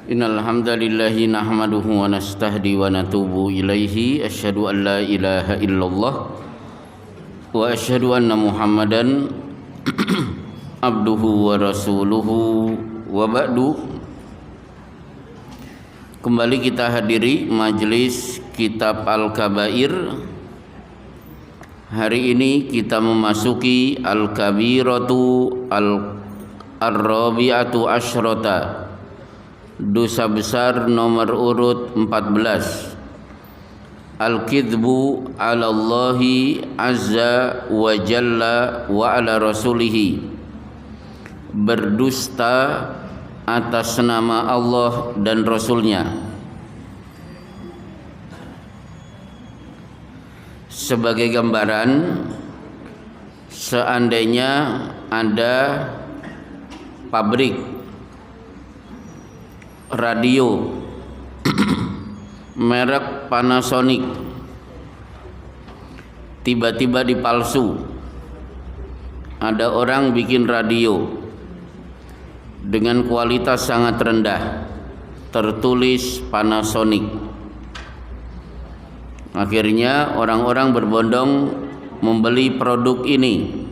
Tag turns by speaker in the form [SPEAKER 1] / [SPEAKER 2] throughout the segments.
[SPEAKER 1] Innal hamdalillah nahmaduhu wa nastahdi wa natubu ilaihi asyhadu an la ilaha illallah wa asyhadu anna Muhammadan abduhu wa rasuluhu wa ba'du. Kembali kita hadiri majelis Kitab Al-Kabair. Hari ini kita memasuki Al-Kabiratu Ar-Rabi'atu Asyrata, dosa besar nomor urut 14. Al-kidbu ala Allahi azza wa jalla wa ala rasulihi, berdusta atas nama Allah dan Rasulnya. Sebagai gambaran, seandainya ada pabrik radio merek Panasonic tiba-tiba dipalsu. Ada orang bikin radio dengan kualitas sangat rendah, tertulis Panasonic. Akhirnya orang-orang berbondong membeli produk ini.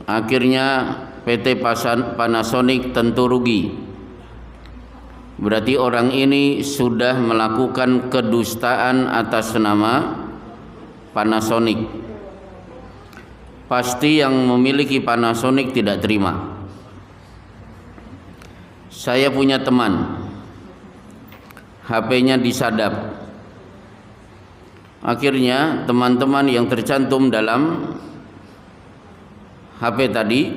[SPEAKER 1] Akhirnya PT Panasonic tentu rugi. Berarti orang ini sudah melakukan kedustaan atas nama Panasonic. Pasti yang memiliki Panasonic tidak terima. Saya punya teman, HP-nya disadap. Akhirnya teman-teman yang tercantum dalam HP tadi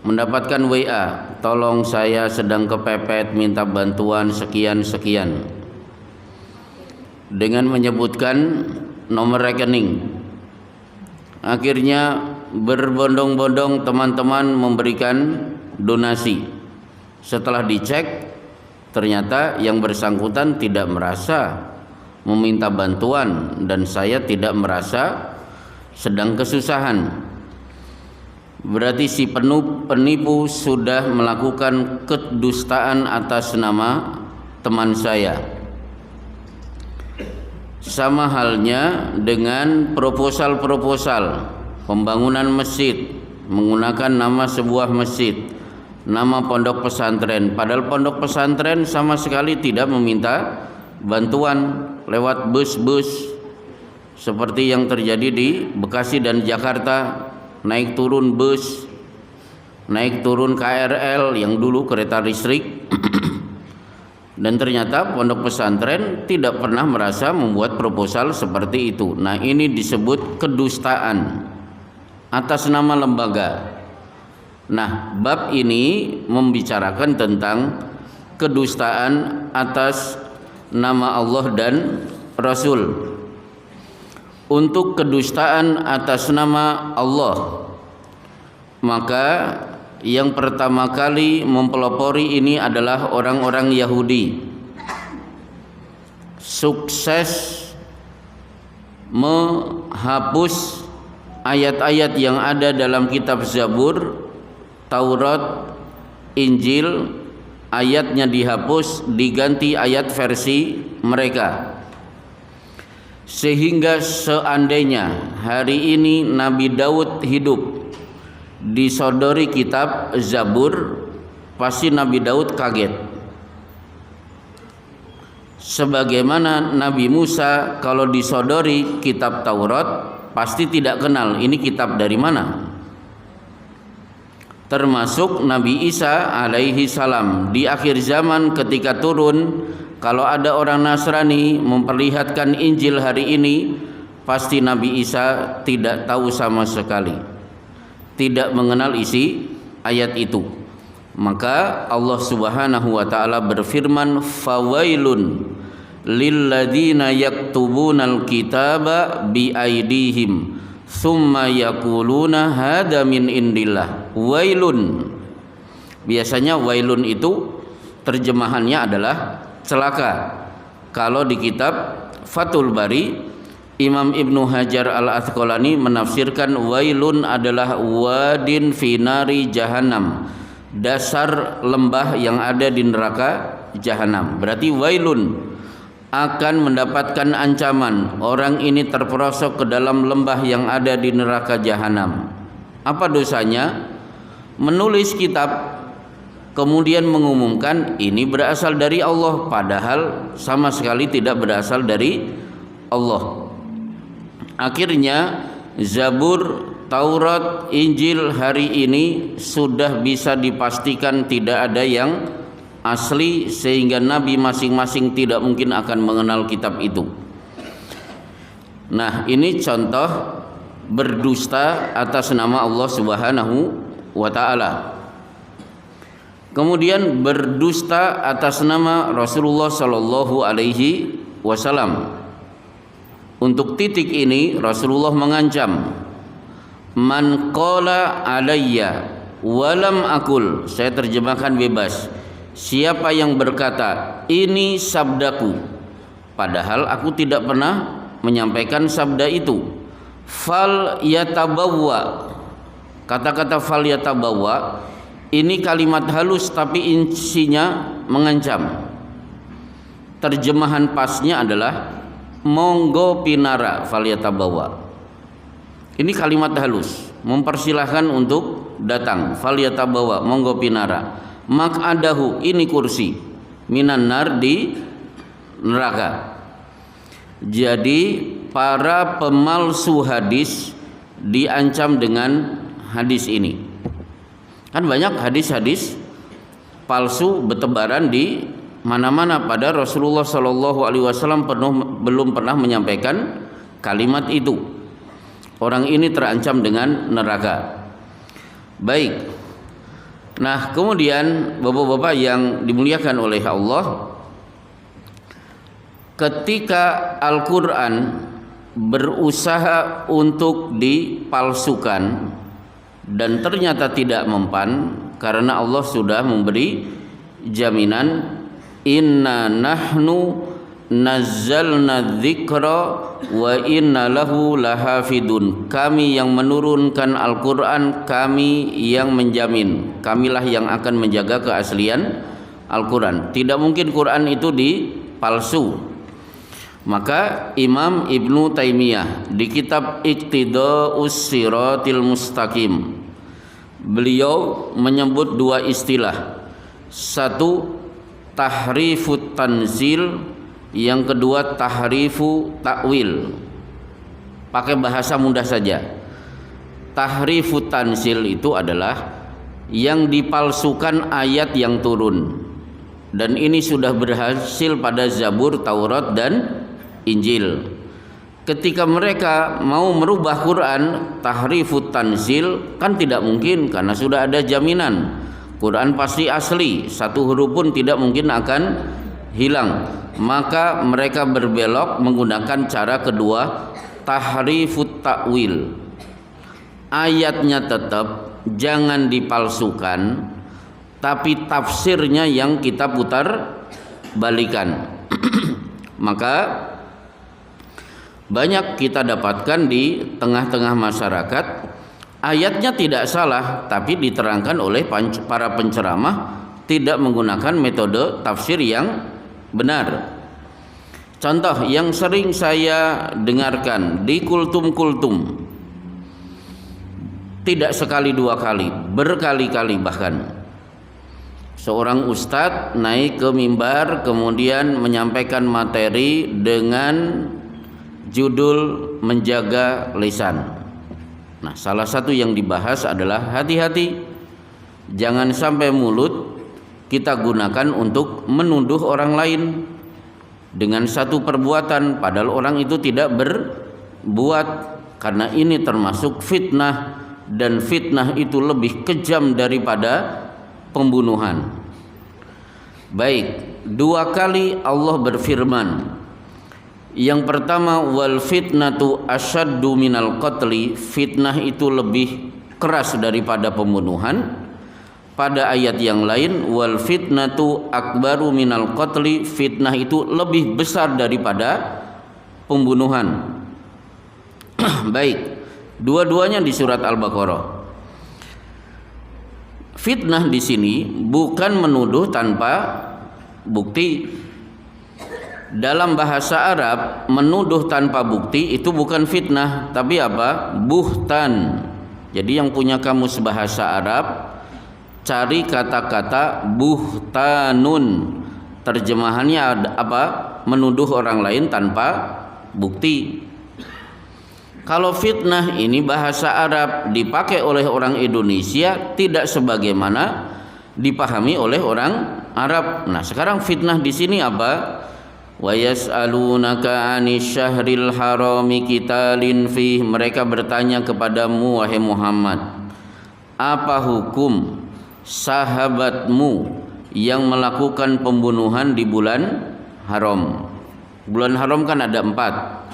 [SPEAKER 1] mendapatkan WA, tolong saya sedang kepepet, minta bantuan sekian-sekian, dengan menyebutkan nomor rekening. Akhirnya berbondong-bondong teman-teman memberikan donasi. Setelah dicek, ternyata yang bersangkutan tidak merasa meminta bantuan dan saya tidak merasa sedang kesusahan. Berarti si penipu sudah melakukan kedustaan atas nama teman saya. Sama halnya dengan proposal pembangunan masjid menggunakan nama sebuah masjid, nama pondok pesantren, padahal pondok pesantren sama sekali tidak meminta bantuan lewat bus-bus seperti yang terjadi di Bekasi dan Jakarta. Naik turun bus, naik turun KRL yang dulu kereta listrik. Dan ternyata pondok pesantren tidak pernah merasa membuat proposal seperti itu. Nah, ini disebut kedustaan atas nama lembaga. Nah, bab ini membicarakan tentang kedustaan atas nama Allah dan Rasul. Untuk kedustaan atas nama Allah, maka yang pertama kali mempelopori ini adalah orang-orang Yahudi. Sukses menghapus ayat-ayat yang ada dalam kitab Zabur, Taurat, Injil. Ayatnya dihapus, diganti ayat versi mereka. Sehingga seandainya hari ini Nabi Daud hidup, disodori kitab Zabur, pasti Nabi Daud kaget. Sebagaimana Nabi Musa kalau disodori kitab Taurat pasti tidak kenal ini kitab dari mana. Termasuk Nabi Isa alaihi salam di akhir zaman ketika turun, kalau ada orang Nasrani memperlihatkan Injil hari ini, pasti Nabi Isa tidak tahu sama sekali, tidak mengenal isi ayat itu. Maka Allah Subhanahu wa taala berfirman, fawailun lilladzina yaktubunal kitaba biaidihim summa yaquluna hada min indillah. Wailun, biasanya wailun itu terjemahannya adalah celaka. Kalau di kitab Fathul Bari, Imam Ibnu Hajar Al-Asqalani menafsirkan wailun adalah wadin finari jahannam, dasar lembah yang ada di neraka jahanam. Berarti wailun, akan mendapatkan ancaman, orang ini terperosok ke dalam lembah yang ada di neraka jahanam. Apa dosanya? Menulis kitab kemudian mengumumkan ini berasal dari Allah, padahal sama sekali tidak berasal dari Allah. Akhirnya Zabur, Taurat, Injil hari ini sudah bisa dipastikan tidak ada yang asli, sehingga nabi masing-masing tidak mungkin akan mengenal kitab itu. Nah, ini contoh berdusta atas nama Allah Subhanahu wa taala. Kemudian berdusta atas nama Rasulullah sallallahu alaihi wasallam. Untuk titik ini Rasulullah mengancam, man qala alayya walam akul, saya terjemahkan bebas, siapa yang berkata ini sabdaku padahal aku tidak pernah menyampaikan sabda itu, fal yatabawwa, kata-kata fal yatabawwa ini kalimat halus tapi isinya mengancam. Terjemahan pasnya adalah monggo pinara fal yatabawwa. Ini kalimat halus, mempersilahkan untuk datang. Fal yatabawwa, monggo pinara. Maq'adahu, ini kursi. Minan nar, di neraka. Jadi para pemalsu hadis diancam dengan hadis ini. Kan banyak hadis-hadis palsu bertebaran di mana-mana, pada Rasulullah Shallallahu Alaihi Wasallam belum pernah menyampaikan kalimat itu. Orang ini terancam dengan neraka. Baik. Nah, kemudian bapak-bapak yang dimuliakan oleh Allah, ketika Al-Quran berusaha untuk dipalsukan dan ternyata tidak mempan, karena Allah sudah memberi jaminan, inna nahnu nazzalna dzikra wa inna lahu lahafidun, kami yang menurunkan Al-Quran, kami yang menjamin, kamilah yang akan menjaga keaslian Al-Quran. Tidak mungkin Quran itu dipalsu. Maka Imam Ibnu Taimiyah di kitab Iqtida'us Siratil Mustaqim, beliau menyebut dua istilah. Satu, tahrifut tanzil, yang kedua tahrifu takwil. Pakai bahasa mudah saja. Tahrifut tanzil itu adalah yang dipalsukan ayat yang turun, dan ini sudah berhasil pada Zabur, Taurat, dan Injil. Ketika mereka mau merubah Quran, tahrifut tanzil, kan tidak mungkin karena sudah ada jaminan Quran pasti asli, satu huruf pun tidak mungkin akan hilang. Maka mereka berbelok menggunakan cara kedua, tahrifut takwil. Ayatnya tetap jangan dipalsukan, tapi tafsirnya yang kita putar balikan. Maka banyak kita dapatkan di tengah-tengah masyarakat, ayatnya tidak salah tapi diterangkan oleh para penceramah tidak menggunakan metode tafsir yang benar. Contoh yang sering saya dengarkan di kultum-kultum, tidak sekali dua kali, berkali-kali bahkan, seorang ustadz naik ke mimbar kemudian menyampaikan materi dengan judul menjaga lisan. Nah, salah satu yang dibahas adalah hati-hati, jangan sampai mulut kita gunakan untuk menuduh orang lain dengan satu perbuatan padahal orang itu tidak berbuat, karena ini termasuk fitnah, dan fitnah itu lebih kejam daripada pembunuhan. Baik, dua kali Allah berfirman. Yang pertama, wal fitnatu asyaddu minal qatli, fitnah itu lebih keras daripada pembunuhan. Pada ayat yang lain, wal fitnatu akbaru minal qatli, fitnah itu lebih besar daripada pembunuhan. Baik, dua-duanya di surat Al-Baqarah. Fitnah di sini bukan menuduh tanpa bukti. Dalam bahasa Arab, menuduh tanpa bukti itu bukan fitnah, tapi apa? Buhtan. Jadi yang punya kamus bahasa Arab, cari kata-kata buhtanun. Terjemahannya apa? Menuduh orang lain tanpa bukti. Kalau fitnah ini bahasa Arab dipakai oleh orang Indonesia tidak sebagaimana dipahami oleh orang Arab. Nah, sekarang fitnah di sini apa? Wa yas'alunaka 'anis syahril harami qitalin fih. Mereka bertanya kepadamu wahai Muhammad, apa hukum sahabatmu yang melakukan pembunuhan di bulan haram? Bulan haram kan ada 4.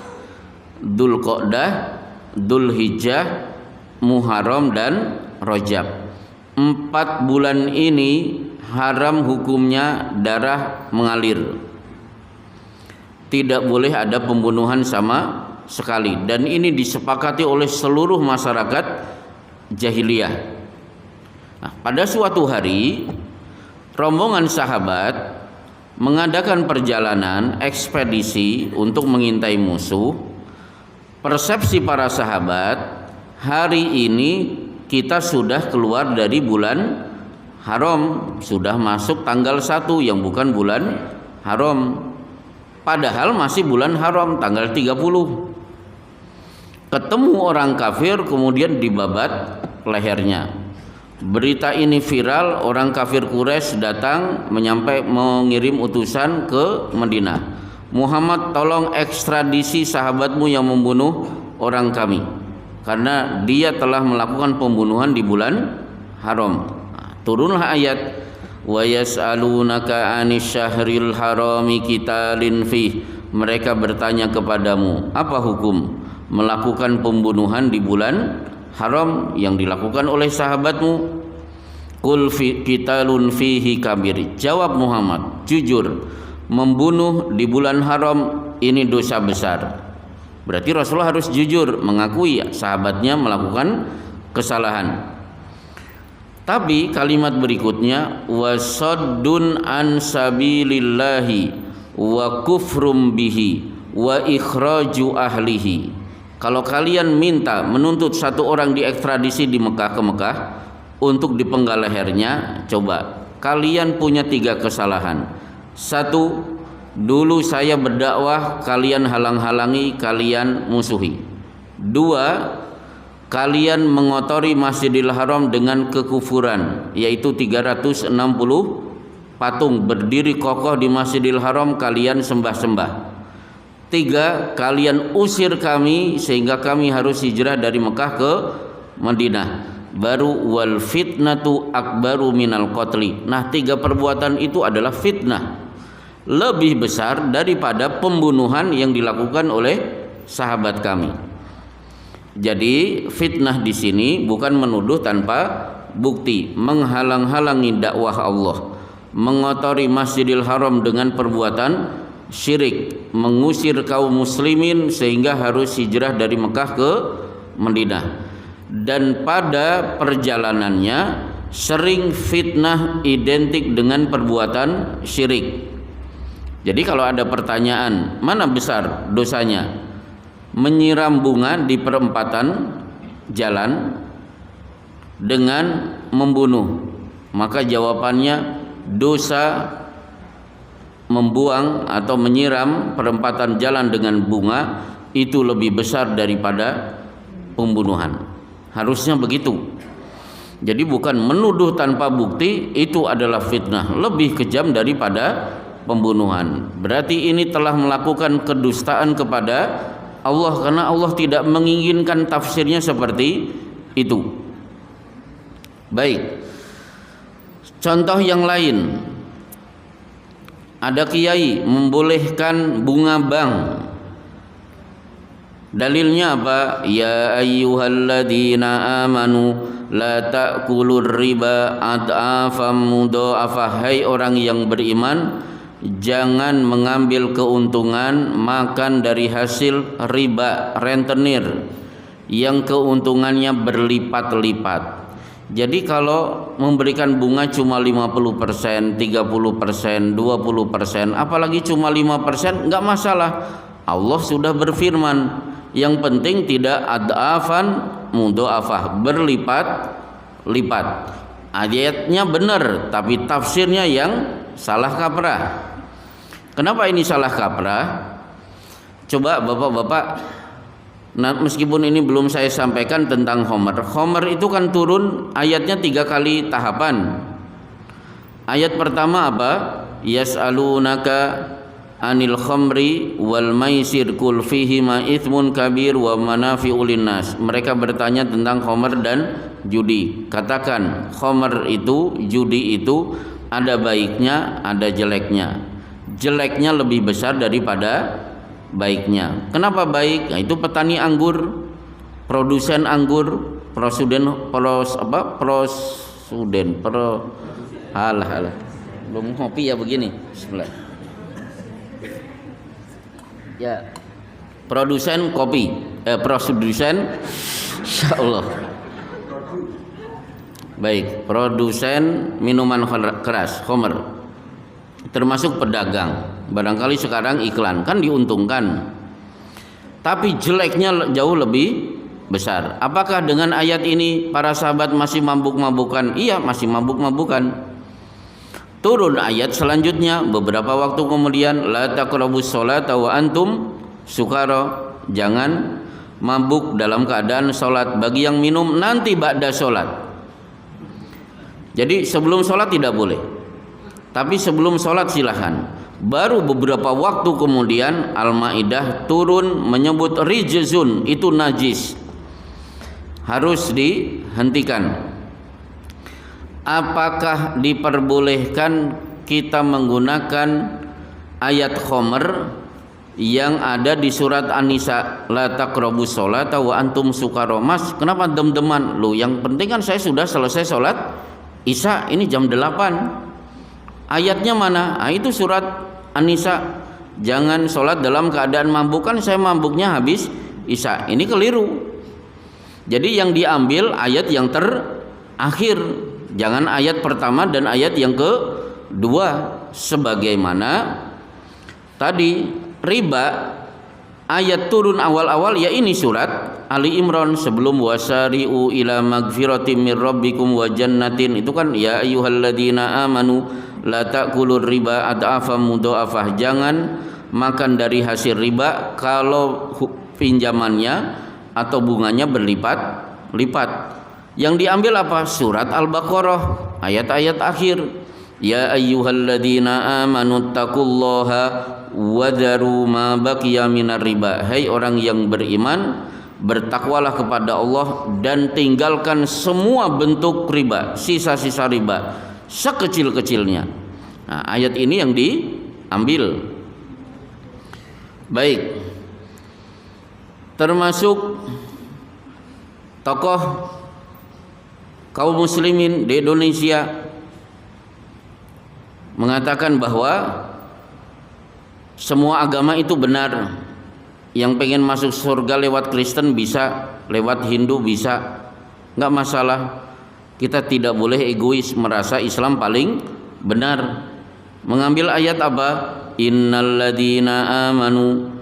[SPEAKER 1] Dzulqa'dah, Dzulhijjah, Muharram dan Rajab. 4 bulan ini haram hukumnya darah mengalir. Tidak boleh ada pembunuhan sama sekali, dan ini disepakati oleh seluruh masyarakat jahiliyah. Nah, pada suatu hari rombongan sahabat mengadakan perjalanan ekspedisi untuk mengintai musuh. Persepsi para sahabat, hari ini kita sudah keluar dari bulan haram, sudah masuk tanggal 1 yang bukan bulan haram. Padahal masih bulan haram, tanggal 30. Ketemu orang kafir, kemudian dibabat lehernya. Berita ini viral, orang kafir Quraisy datang mengirim utusan ke Madinah. Muhammad, tolong ekstradisi sahabatmu yang membunuh orang kami, karena dia telah melakukan pembunuhan di bulan haram. Nah, turunlah ayat wa yas'alunaka 'anis syahril harami qitalin fih. Mereka bertanya kepadamu, apa hukum melakukan pembunuhan di bulan haram yang dilakukan oleh sahabatmu? Qul qitalun fihi kabir. Jawab Muhammad, jujur, membunuh di bulan haram ini dosa besar. Berarti Rasulullah harus jujur mengakui sahabatnya melakukan kesalahan. Tapi kalimat berikutnya, wasaddun an sabilillahi wa kufrum bihi wa ikhraju ahlihi. Kalau kalian minta menuntut satu orang diekstradisi di Mekah ke Mekah untuk dipenggal lehernya, coba kalian punya 3 kesalahan. 1, dulu saya berdakwah, kalian halang-halangi, kalian musuhi. 2, kalian mengotori Masjidil Haram dengan kekufuran, yaitu 360 patung berdiri kokoh di Masjidil Haram kalian sembah-sembah. 3, kalian usir kami sehingga kami harus hijrah dari Mekah ke Madinah. Baru wal fitnatu akbaru minal qatli. Nah, 3 perbuatan itu adalah fitnah, lebih besar daripada pembunuhan yang dilakukan oleh sahabat kami. Jadi fitnah di sini bukan menuduh tanpa bukti, menghalang-halangi dakwah Allah, mengotori Masjidil Haram dengan perbuatan syirik, mengusir kaum muslimin sehingga harus hijrah dari Mekah ke Madinah. Dan pada perjalanannya sering fitnah identik dengan perbuatan syirik. Jadi kalau ada pertanyaan, mana besar dosanya? Menyiram bunga di perempatan jalan dengan membunuh, maka jawabannya dosa membuang atau menyiram perempatan jalan dengan bunga itu lebih besar daripada pembunuhan. Harusnya begitu. Jadi bukan menuduh tanpa bukti, itu adalah fitnah, lebih kejam daripada pembunuhan. Berarti ini telah melakukan kedustaan kepada Allah, karena Allah tidak menginginkan tafsirnya seperti itu. Baik. Contoh yang lain, ada kiai membolehkan bunga bank. Dalilnya apa? Ya ayyuhalladzina amanu la ta'kulur riba ad'afam mudha'afah. Hai orang yang beriman, jangan mengambil keuntungan makan dari hasil riba, rentenir yang keuntungannya berlipat-lipat. Jadi kalau memberikan bunga cuma 50%, 30%, 20%, apalagi cuma 5%, enggak masalah. Allah sudah berfirman, yang penting tidak adafan mudhafah, berlipat-lipat. Ayatnya benar, tapi tafsirnya yang salah kaprah. Kenapa ini salah kaprah? Coba bapak-bapak, nah, meskipun ini belum saya sampaikan tentang Homer. Homer itu kan turun ayatnya 3 kali tahapan. Ayat pertama apa? Yas'alunaka anil khamri wal maisir kul fihima ithmun kabir wa manafi'u linnas. Mereka bertanya tentang Homer dan judi. Katakan, Homer itu, judi itu ada baiknya, ada jeleknya. Jeleknya lebih besar daripada baiknya. Kenapa baik? Nah, itu petani anggur, produsen anggur, belum ngopi ya begini. Bismillah. Ya, produsen kopi, produsen, insyaallah. Baik, produsen minuman keras, khamr, termasuk pedagang. Barangkali sekarang iklan kan diuntungkan, tapi jeleknya jauh lebih besar. Apakah dengan ayat ini para sahabat masih mabuk-mabukan? Iya, masih mabuk-mabukan. Turun ayat selanjutnya beberapa waktu kemudian, la taqrabus sholata wa antum sukara. Jangan mabuk dalam keadaan sholat. Bagi yang minum nanti ba'da sholat. Jadi sebelum sholat tidak boleh, tapi sebelum sholat silahkan. Baru beberapa waktu kemudian Al-Maidah turun menyebut rijzun, itu najis, harus dihentikan. Apakah diperbolehkan kita menggunakan ayat khomer yang ada di surat An-Nisa, la taqrabus sholata wa antum sukara? Mas, kenapa dem-deman? Loh, yang penting kan saya sudah selesai sholat Isya, ini jam 8. Ayatnya mana? Nah, itu surat An-Nisa. Jangan sholat dalam keadaan mabuk. Kan saya mabuknya habis Isya. Ini keliru. Jadi yang diambil ayat yang terakhir, jangan ayat pertama dan ayat yang kedua. Sebagaimana tadi riba, ayat turun awal-awal ya ini surat Ali Imran sebelum wasari'u ila magfiratin mir rabbikum wa jannatin, itu kan ya ayyuhalladzina amanu la ta'kulur riba ad'afam mudha'afah. Jangan makan dari hasil riba kalau pinjamannya atau bunganya berlipat-lipat. Yang diambil apa? Surat Al-Baqarah ayat-ayat akhir. Ya ayyuhalladzina amanu taqullaha wadharu ma baqiya minar riba. Hai orang yang beriman, bertakwalah kepada Allah dan tinggalkan semua bentuk riba, sisa-sisa riba sekecil-kecilnya. Nah, ayat ini yang diambil. Baik, termasuk tokoh kaum muslimin di Indonesia mengatakan bahwa semua agama itu benar. Yang pengen masuk surga lewat Kristen bisa, lewat Hindu bisa, nggak masalah. Kita tidak boleh egois merasa Islam paling benar. Mengambil ayat apa? Innalladzina amanu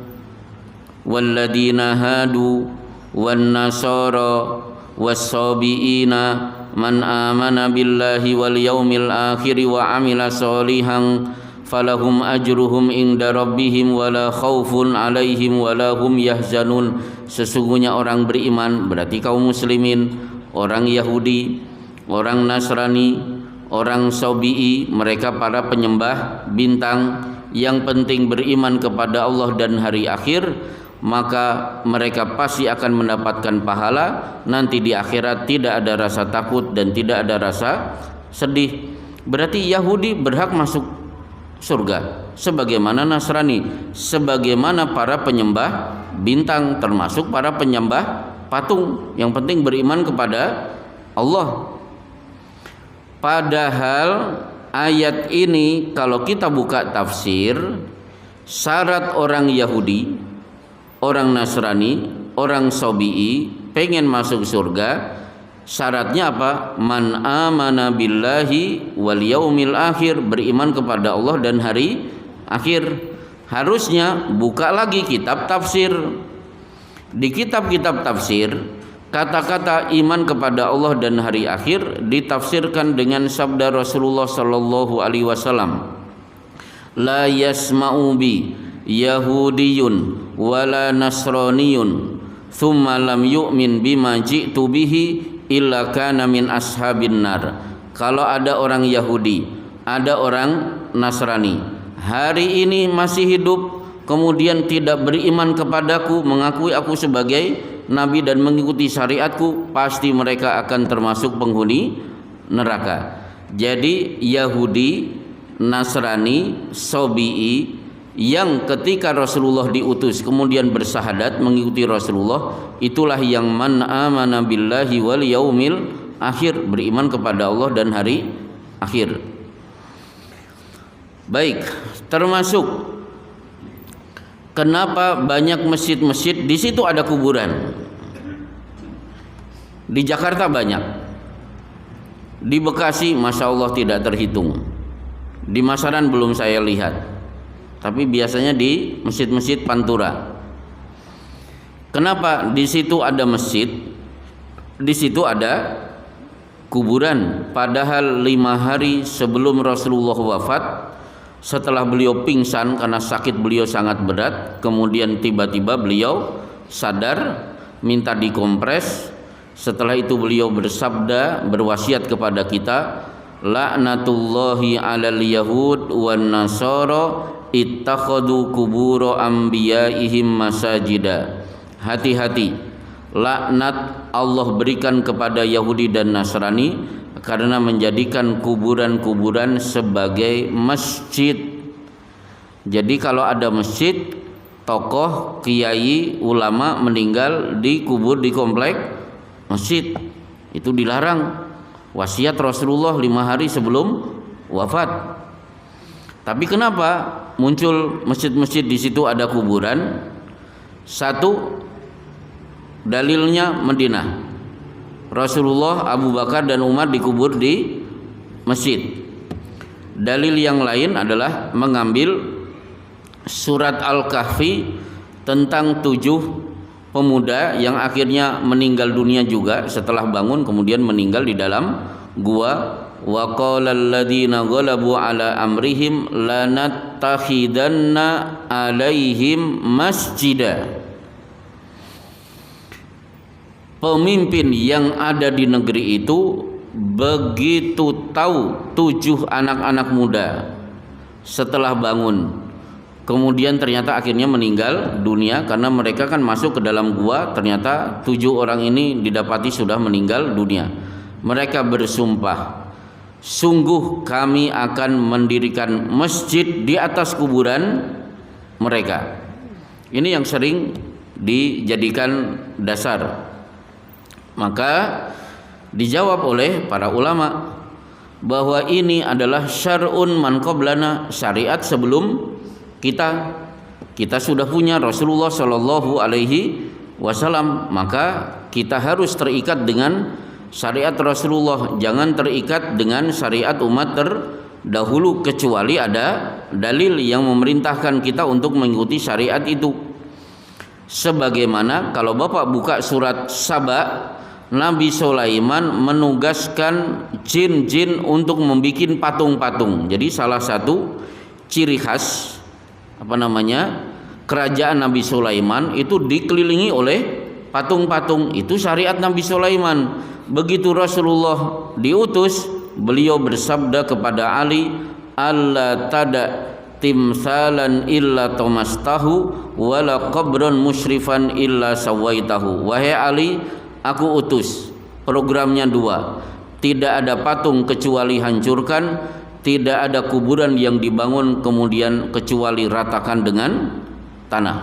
[SPEAKER 1] walladzina hadu wan nasara was-sabiina man amana billahi wal yaumil akhir wa amila sholihan falahum ajruhum inda rabbihim wala khaufun alaihim wala hum yahzanun. Sesungguhnya orang beriman berarti kaum muslimin, orang Yahudi, orang Nasrani, orang Sabi'i, mereka para penyembah bintang yang penting beriman kepada Allah dan hari akhir, maka mereka pasti akan mendapatkan pahala. Nanti di akhirat tidak ada rasa takut dan tidak ada rasa sedih. Berarti Yahudi berhak masuk surga sebagaimana Nasrani, sebagaimana para penyembah bintang, termasuk para penyembah patung. Yang penting beriman kepada Allah. Padahal ayat ini kalau kita buka tafsir, syarat orang Yahudi, orang Nasrani, orang Sabi'i pengen masuk surga Syaratnya apa? Man amana billahi wal yaumil akhir, beriman kepada Allah dan hari akhir. Harusnya buka lagi kitab tafsir. Di kitab-kitab tafsir, kata-kata iman kepada Allah dan hari akhir ditafsirkan dengan sabda Rasulullah sallallahu alaihi wasallam. La yasma'u bi yahudiyun wala nasraniyun thumma lam yu'min bima ji'tu bihi illa kana min ashabin nar. Kalau ada orang Yahudi, ada orang Nasrani, hari ini masih hidup, kemudian tidak beriman kepadaku, mengakui aku sebagai nabi dan mengikuti syariatku, pasti mereka akan termasuk penghuni neraka. Jadi Yahudi, Nasrani, Sobi'i yang ketika Rasulullah diutus kemudian bersahadat mengikuti Rasulullah, itulah yang man amana billahi wal yaumil akhir, beriman kepada Allah dan hari akhir. Baik, termasuk kenapa banyak masjid-masjid di situ ada kuburan. Di Jakarta banyak, di Bekasi Masya Allah tidak terhitung, di Masaran belum saya lihat, tapi biasanya di masjid-masjid Pantura. Kenapa di situ ada masjid, di situ ada kuburan? Padahal 5 hari sebelum Rasulullah wafat, setelah beliau pingsan karena sakit beliau sangat berat, kemudian tiba-tiba beliau sadar, minta dikompres. Setelah itu beliau bersabda, berwasiat kepada kita, laknatullahi alal yahud wan nasara ittakhadhu kuburo anbiyaihim masajida. Hati-hati, laknat Allah berikan kepada Yahudi dan Nasrani karena menjadikan kuburan-kuburan sebagai masjid. Jadi kalau ada masjid, tokoh, kiai, ulama meninggal dikubur di komplek masjid, itu dilarang. Wasiat Rasulullah 5 hari sebelum wafat. Tapi kenapa muncul masjid-masjid di situ ada kuburan? Satu, dalilnya Madinah. Rasulullah, Abu Bakar dan Umar dikubur di masjid. Dalil yang lain adalah mengambil surat Al-Kahfi tentang 7 pemuda yang akhirnya meninggal dunia juga setelah bangun, kemudian meninggal di dalam gua. Wa qala alladziina ghalabu ala amrihim lanattakhidanna alaihim masjida. Pemimpin yang ada di negeri itu begitu tahu 7 anak-anak muda setelah bangun, kemudian ternyata akhirnya meninggal dunia karena mereka kan masuk ke dalam gua, ternyata 7 orang ini didapati sudah meninggal dunia. Mereka bersumpah, sungguh kami akan mendirikan masjid di atas kuburan mereka. Ini yang sering dijadikan dasar. Maka dijawab oleh para ulama bahwa ini adalah syar'un man qablana, syariat sebelum kita. Kita sudah punya Rasulullah sallallahu alaihi wasallam, maka kita harus terikat dengan syariat Rasulullah, jangan terikat dengan syariat umat terdahulu kecuali ada dalil yang memerintahkan kita untuk mengikuti syariat itu. Sebagaimana kalau Bapak buka surat Saba, Nabi Sulaiman menugaskan jin-jin untuk membuat patung-patung. Jadi salah satu ciri khas kerajaan Nabi Sulaiman itu dikelilingi oleh patung-patung. Itu syariat Nabi Sulaiman. Begitu Rasulullah diutus, beliau bersabda kepada Ali, alla tada timsalan illa tomastahu wala qabron musyrifan illa sawaitahu. Wahai Ali, aku utus, programnya 2, tidak ada patung kecuali hancurkan, tidak ada kuburan yang dibangun kemudian kecuali ratakan dengan tanah.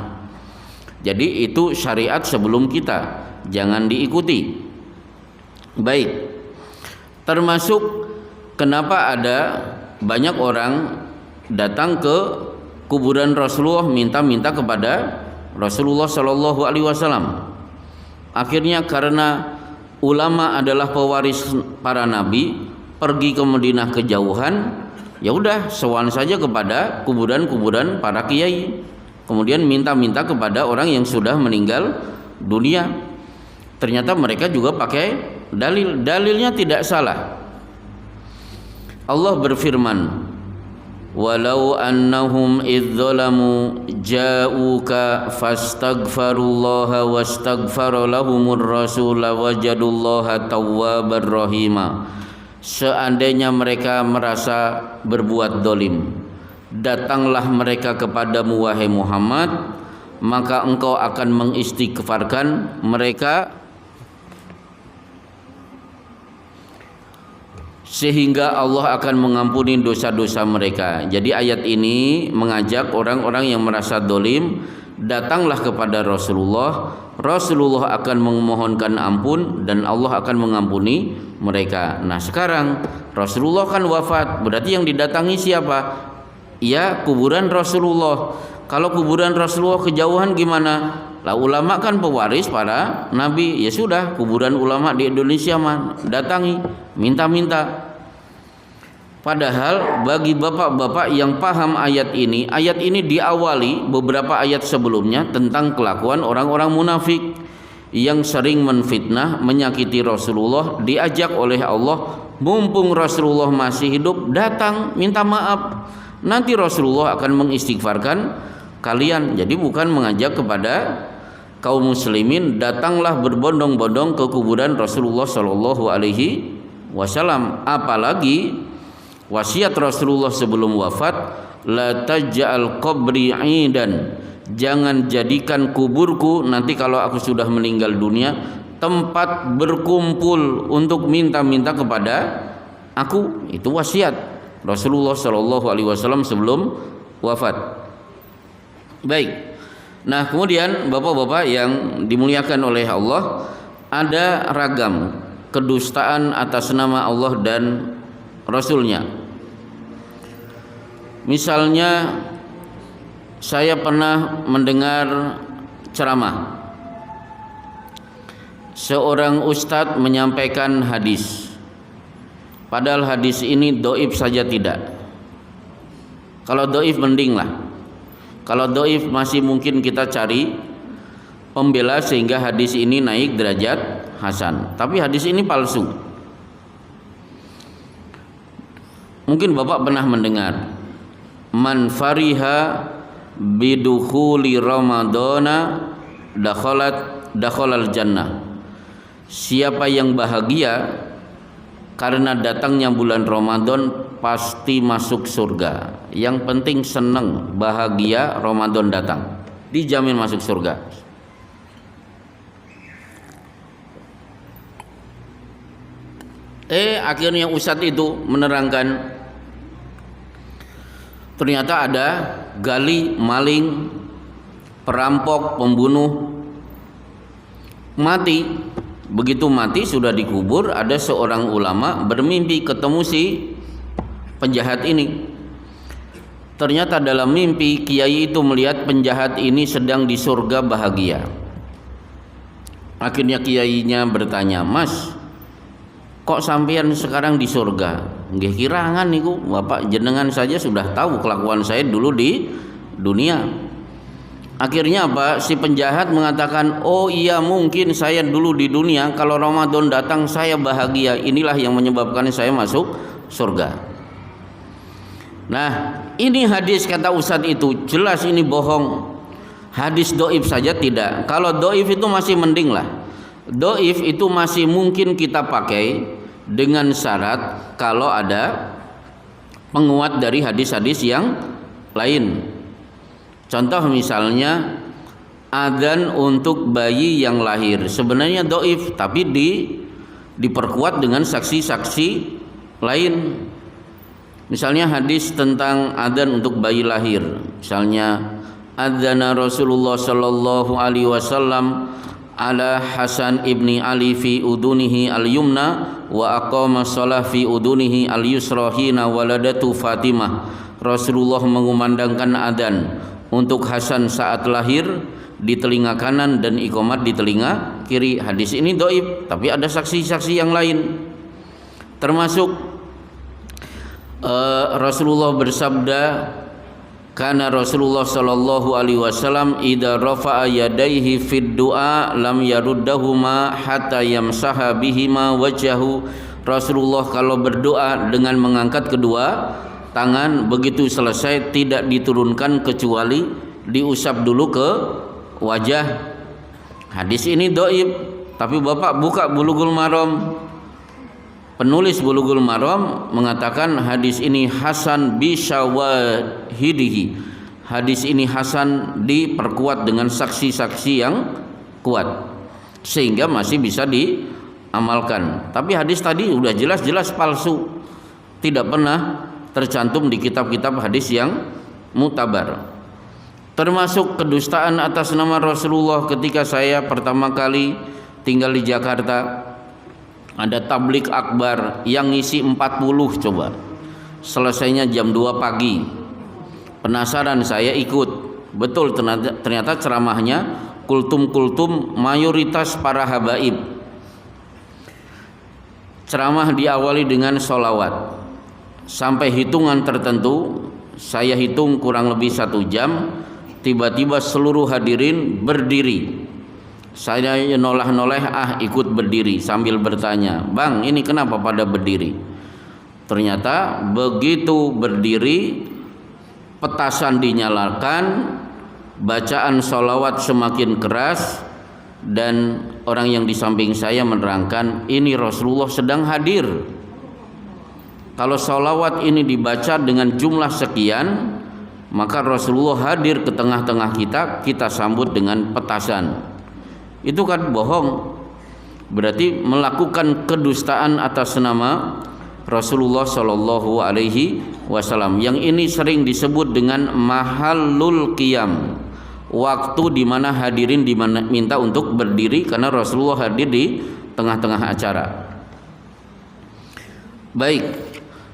[SPEAKER 1] Jadi itu syariat sebelum kita, jangan diikuti. Baik, termasuk kenapa ada banyak orang datang ke kuburan Rasulullah minta-minta kepada Rasulullah Shallallahu Alaihi Wasallam. Akhirnya karena ulama adalah pewaris para nabi, pergi ke Madinah kejauhan, ya udah sowan saja kepada kuburan-kuburan para kiai. Kemudian minta-minta kepada orang yang sudah meninggal dunia. Ternyata mereka juga pakai dalil. Dalilnya tidak salah. Allah berfirman, walau annahum idzalamu ja'uka fastaghfarullaha wastaghfara lahumur rasul wajadullaha tawwabar rahima. Seandainya mereka merasa berbuat dolim, datanglah mereka kepadamu wahai Muhammad, maka engkau akan mengistighfarkan mereka, sehingga Allah akan mengampuni dosa-dosa mereka. Jadi ayat ini mengajak orang-orang yang merasa dolim, datanglah kepada Rasulullah. Rasulullah akan memohonkan ampun dan Allah akan mengampuni mereka. Nah sekarang Rasulullah kan wafat, berarti yang didatangi siapa? Ya kuburan Rasulullah. Kalau kuburan Rasulullah kejauhan gimana? Lah ulama kan pewaris para nabi, ya sudah kuburan ulama di Indonesia mah datangi, minta-minta. Padahal bagi bapak-bapak yang paham ayat ini diawali beberapa ayat sebelumnya tentang kelakuan orang-orang munafik yang sering menfitnah, menyakiti Rasulullah. Diajak oleh Allah, mumpung Rasulullah masih hidup, datang minta maaf. Nanti Rasulullah akan mengistighfarkan kalian. Jadi bukan mengajak kepada kaum muslimin datanglah berbondong-bondong ke kuburan Rasulullah sallallahu alaihi wasallam. Apalagi wasiat Rasulullah sebelum wafat, la taj'al qabri 'idan, jangan jadikan kuburku nanti kalau aku sudah meninggal dunia tempat berkumpul untuk minta-minta kepada aku. Itu wasiat Rasulullah sallallahu alaihi wasallam sebelum wafat. Baik. Nah, kemudian bapak-bapak yang dimuliakan oleh Allah, ada ragam kedustaan atas nama Allah dan Rasulnya. Misalnya saya pernah mendengar ceramah, seorang ustadz menyampaikan hadis, padahal hadis ini dhaif saja tidak. Kalau dhaif mending lah. Kalau dhaif masih mungkin kita cari pembela sehingga hadis ini naik derajat hasan. Tapi hadis ini palsu. Mungkin Bapak pernah mendengar, man fariha bidukhuli ramadana dakhalal jannah. Siapa yang bahagia karena datangnya bulan Ramadan pasti masuk surga. Yang penting senang, bahagia Ramadan datang, dijamin masuk surga. Akhirnya ustadz itu menerangkan, ternyata ada gali, maling, perampok, pembunuh mati. Begitu mati sudah dikubur, ada seorang ulama bermimpi ketemu si penjahat ini. Ternyata dalam mimpi kiai itu melihat penjahat ini sedang di surga bahagia. Akhirnya kiainya bertanya, "Mas, kok sampean sekarang di surga?" "Nggih kirangan niku, Bapak jenengan saja sudah tahu kelakuan saya dulu di dunia." Akhirnya apa? Si penjahat mengatakan, "Oh iya, mungkin saya dulu di dunia kalau Ramadan datang saya bahagia. Inilah yang menyebabkan saya masuk surga." Nah, ini hadis kata ustadz itu jelas ini bohong. Hadis doif saja tidak. Kalau doif itu masih mending lah. Doif itu masih mungkin kita pakai dengan syarat kalau ada penguat dari hadis-hadis yang lain. Contoh misalnya adzan untuk bayi yang lahir, sebenarnya doif tapi diperkuat dengan saksi-saksi lain. Misalnya hadis tentang adzan untuk bayi lahir, misalnya adzana Rasulullah sallallahu alaihi wasallam ala Hasan ibni Ali fi udunihi al-yumna wa aqama shalah fi udunihi al-yusra hina waladatu Fatimah. Rasulullah mengumandangkan adzan untuk Hasan saat lahir di telinga kanan dan iqamat di telinga kiri. Hadis ini dhaif, tapi ada saksi-saksi yang lain. Termasuk Rasulullah bersabda, kana Rasulullah sallallahu alaihi wasallam idza rafa'a yadayhi fid du'a lam yaruddahuma hatta yamsaha bihima wajhahu. Rasulullah kalau berdoa dengan mengangkat kedua tangan, begitu selesai tidak diturunkan kecuali diusap dulu ke wajah. Hadis ini dhaif, tapi Bapak buka Bulughul Maram, penulis Bulughul Maram mengatakan hadis ini hasan bi syawahidihi. Hadis ini hasan diperkuat dengan saksi-saksi yang kuat sehingga masih bisa diamalkan. Tapi hadis tadi udah jelas-jelas palsu, tidak pernah tercantum di kitab-kitab hadis yang mutabar. Termasuk kedustaan atas nama Rasulullah. Ketika saya pertama kali tinggal di Jakarta, ada tablik akbar yang ngisi 40 coba. Selesainya jam 2 pagi. Penasaran saya ikut. Betul, ternyata ceramahnya kultum-kultum mayoritas para habaib. Ceramah diawali dengan sholawat. Sampai hitungan tertentu, saya hitung kurang lebih 1 jam, tiba-tiba seluruh hadirin berdiri. Saya noleh-noleh, ikut berdiri sambil bertanya, "Bang, ini kenapa pada berdiri?" Ternyata begitu berdiri, petasan dinyalakan, bacaan sholawat semakin keras, dan orang yang di samping saya menerangkan, ini Rasulullah sedang hadir. Kalau sholawat ini dibaca dengan jumlah sekian, maka Rasulullah hadir ke tengah-tengah kita sambut dengan petasan. Itu kan bohong. Berarti melakukan kedustaan atas nama Rasulullah Shallallahu Alaihi Wasallam. Yang ini sering disebut dengan mahallul qiyam, waktu di mana hadirin diminta untuk berdiri karena Rasulullah hadir di tengah-tengah acara. Baik,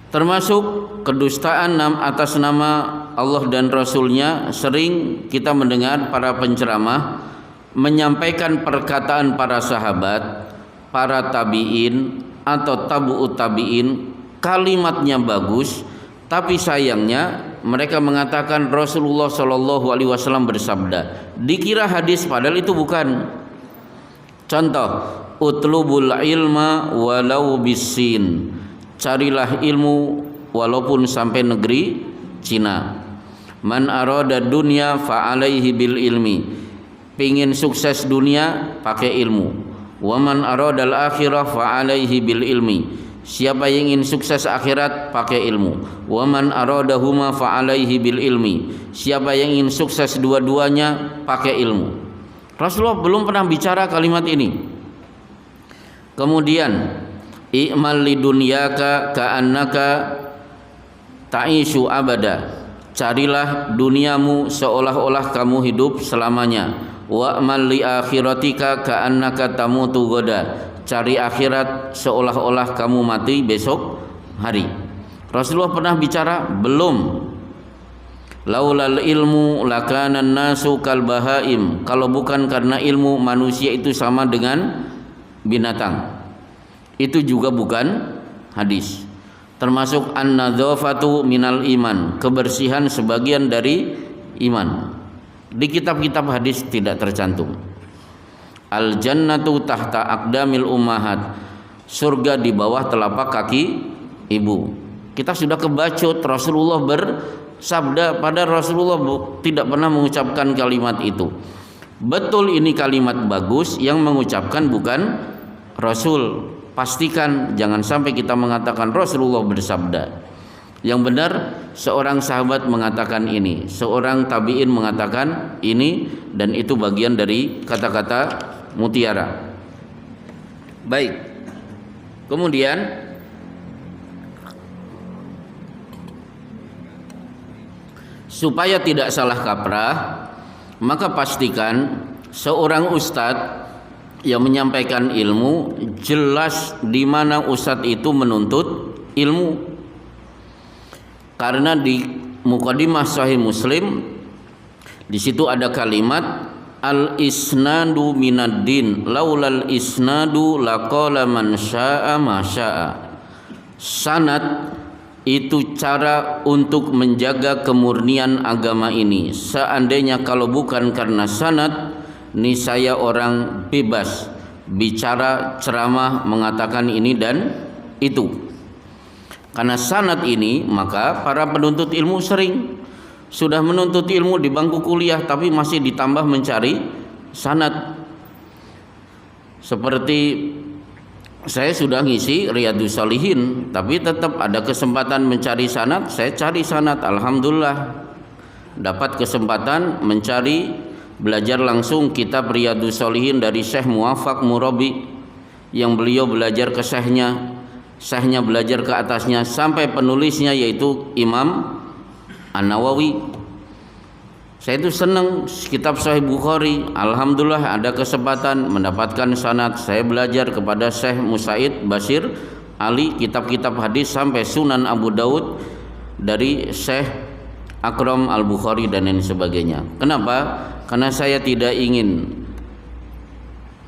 [SPEAKER 1] termasuk kedustaan atas nama Allah dan Rasulnya. Sering kita mendengar para penceramah menyampaikan perkataan para sahabat, para tabi'in atau tabu'ut tabi'in, kalimatnya bagus, tapi sayangnya mereka mengatakan Rasulullah Shallallahu Alaihi Wasallam bersabda, dikira hadis padahal itu bukan. Contoh, utlubul ilma walau bisin, carilah ilmu walaupun sampai negeri Cina. Man arada dunya fa alaihi bil ilmi, pingin sukses dunia pakai ilmu. Wa man aradal akhirah fa alaihi bil ilmi, siapa yang ingin sukses akhirat pakai ilmu. Wa man aradahuma fa alaihi bil ilmi, siapa yang ingin sukses dua-duanya pakai ilmu. Rasulullah belum pernah bicara kalimat ini. Kemudian i'mal lidunyaka ka'annaka ta'ishu abada, carilah duniamu seolah-olah kamu hidup selamanya. Wa'mal li akhiratika ka'annaka tamutu goda, cari akhirat seolah-olah kamu mati besok hari. Rasulullah pernah bicara? Belum. Laulal ilmu lakana nasu kal bahaim, kalau bukan karena ilmu manusia itu sama dengan binatang. Itu juga bukan hadis. Termasuk an-nadzafatu minal iman, kebersihan sebagian dari iman. Di kitab-kitab hadis tidak tercantum. Al jannatu tahta aqdamil ummahat, surga di bawah telapak kaki ibu. Kita sudah kebacut, Rasulullah bersabda, pada Rasulullah tidak pernah mengucapkan kalimat itu. Betul ini kalimat bagus, yang mengucapkan bukan Rasul. Pastikan jangan sampai kita mengatakan Rasulullah bersabda. Yang benar seorang sahabat mengatakan ini, seorang tabi'in mengatakan ini, dan itu bagian dari kata-kata mutiara. Baik. Kemudian supaya tidak salah kaprah, maka pastikan seorang ustadz yang menyampaikan ilmu jelas di mana ustadz itu menuntut ilmu. Karena di Muqaddimah Sahih Muslim Di situ ada kalimat al-isnadu minad din, laulal isnadu laqala man syaa ma syaa. Sanad itu cara untuk menjaga kemurnian agama ini. Seandainya kalau bukan karena sanad, niscaya orang bebas bicara, ceramah, mengatakan ini dan itu. Karena sanad ini, maka para penuntut ilmu sering sudah menuntut ilmu di bangku kuliah tapi masih ditambah mencari sanad. Seperti saya sudah ngisi Riyadhus Shalihin tapi tetap ada kesempatan mencari sanad, saya cari sanad. Alhamdulillah dapat kesempatan mencari, belajar langsung kitab Riyadhus Shalihin dari Syekh Muwafaq Murabi, yang beliau belajar ke Syekhnya belajar ke atasnya sampai penulisnya yaitu Imam An-Nawawi. Saya itu senang kitab Sahih Bukhari. Alhamdulillah ada kesempatan mendapatkan sanad. Saya belajar kepada Syekh Musaid Bashir Ali kitab-kitab hadis sampai Sunan Abu Daud dari Syekh Akram Al-Bukhari dan lain sebagainya. Kenapa? Karena saya tidak ingin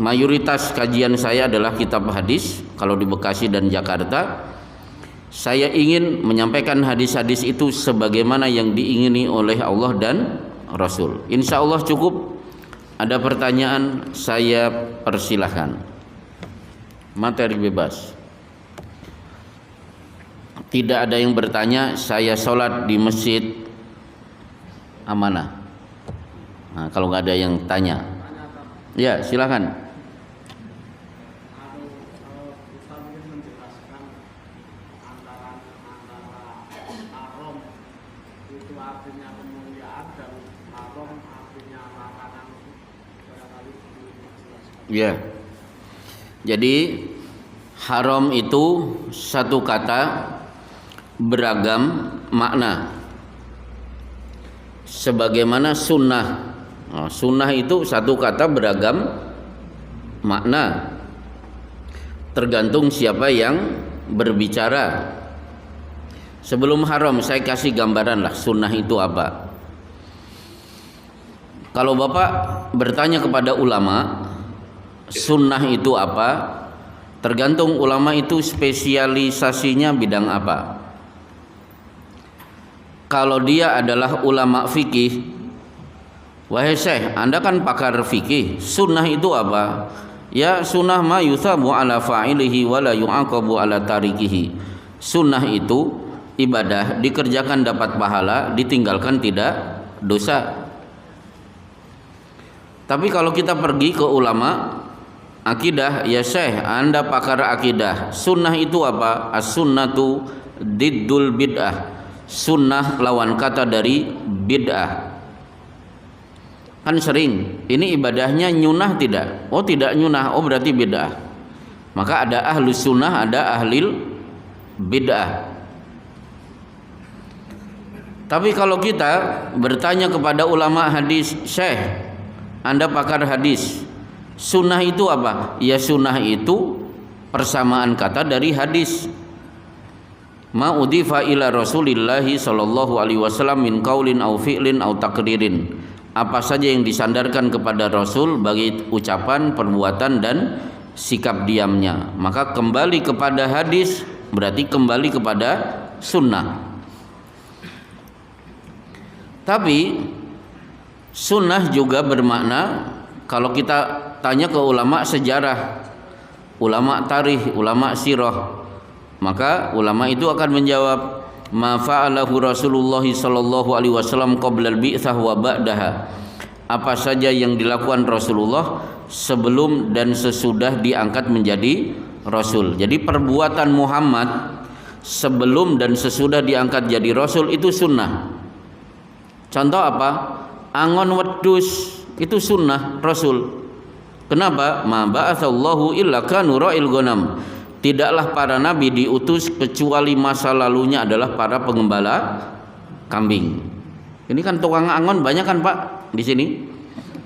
[SPEAKER 1] mayoritas kajian saya adalah kitab hadis kalau di Bekasi dan Jakarta. Saya ingin menyampaikan hadis-hadis itu sebagaimana yang diingini oleh Allah dan Rasul. Insya Allah cukup. Ada pertanyaan, saya persilahkan. Materi bebas. Tidak ada yang bertanya, saya sholat di masjid Amanah. Nah, kalau nggak ada yang tanya, ya silakan. Ya. Jadi haram itu satu kata beragam makna. Sebagaimana sunnah. Nah, sunnah itu satu kata beragam makna. Tergantung siapa yang berbicara. Sebelum haram saya kasih gambaran lah sunnah itu apa. Kalau Bapak bertanya kepada ulama, sunnah itu apa? Tergantung ulama itu spesialisasinya bidang apa. Kalau dia adalah ulama fikih, wahai Syekh, Anda kan pakar fikih, sunnah itu apa? Ya sunnah ma yuthabu ala fa'ilihi wa la yu'aqabu ala tarikihi. Sunnah itu ibadah, dikerjakan dapat pahala, ditinggalkan tidak dosa. Tapi kalau kita pergi ke ulama akidah, ya Syekh, Anda pakar akidah, sunnah itu apa? As-sunnatu diddul bid'ah. Sunnah lawan kata dari bid'ah. Kan sering, ini ibadahnya nyunah tidak? Oh tidak nyunah, oh berarti bid'ah. Maka ada ahlus sunnah, ada ahlil bid'ah. Tapi kalau kita bertanya kepada ulama hadis, Syekh, Anda pakar hadis, sunnah itu apa? Ya sunnah itu persamaan kata dari hadis. Ma udifa ila Rasulillahi sallallahu alaihi wasallam min qaulin au fi'lin au takririn. Apa saja yang disandarkan kepada Rasul bagi ucapan, perbuatan dan sikap diamnya. Maka kembali kepada hadis berarti kembali kepada sunnah. Tapi sunnah juga bermakna, kalau kita tanya ke ulama sejarah, ulama tarikh, ulama sirah, maka ulama itu akan menjawab ma fa'alahu Rasulullah sallallahu alaihi wasallam qabla al-bi'tsah wa ba'daha. Apa saja yang dilakukan Rasulullah sebelum dan sesudah diangkat menjadi rasul. Jadi perbuatan Muhammad sebelum dan sesudah diangkat jadi rasul itu sunnah. Contoh apa? Angon wedhus itu sunnah rasul. Kenapa? Ma ba'atsallahu illa kanu ra'il ghanam. Tidaklah para nabi diutus kecuali masa lalunya adalah para pengembala kambing. Ini kan tukang angon banyak kan Pak di sini.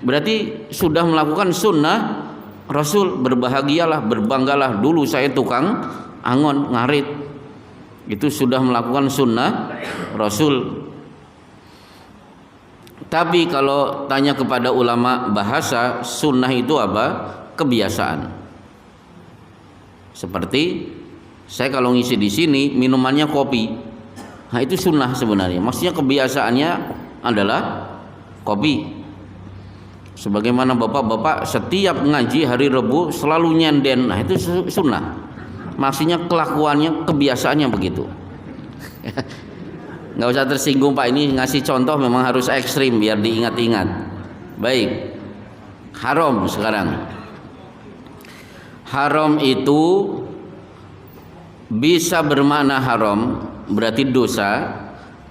[SPEAKER 1] Berarti sudah melakukan sunnah Rasul. Berbahagialah, berbanggalah, dulu saya tukang angon ngarit. Itu sudah melakukan sunnah Rasul. Tapi kalau tanya kepada ulama bahasa, sunnah itu apa? Kebiasaan. Seperti saya kalau ngisi di sini minumannya kopi, nah itu sunnah sebenarnya. Maksudnya kebiasaannya adalah kopi. Sebagaimana bapak-bapak setiap ngaji hari Rebu selalu nyenden, nah itu sunnah. Maksudnya kelakuannya, kebiasaannya begitu. Nggak usah tersinggung Pak, ini ngasih contoh memang harus ekstrim biar diingat-ingat. Baik, haram sekarang. Haram itu bisa bermakna haram berarti dosa,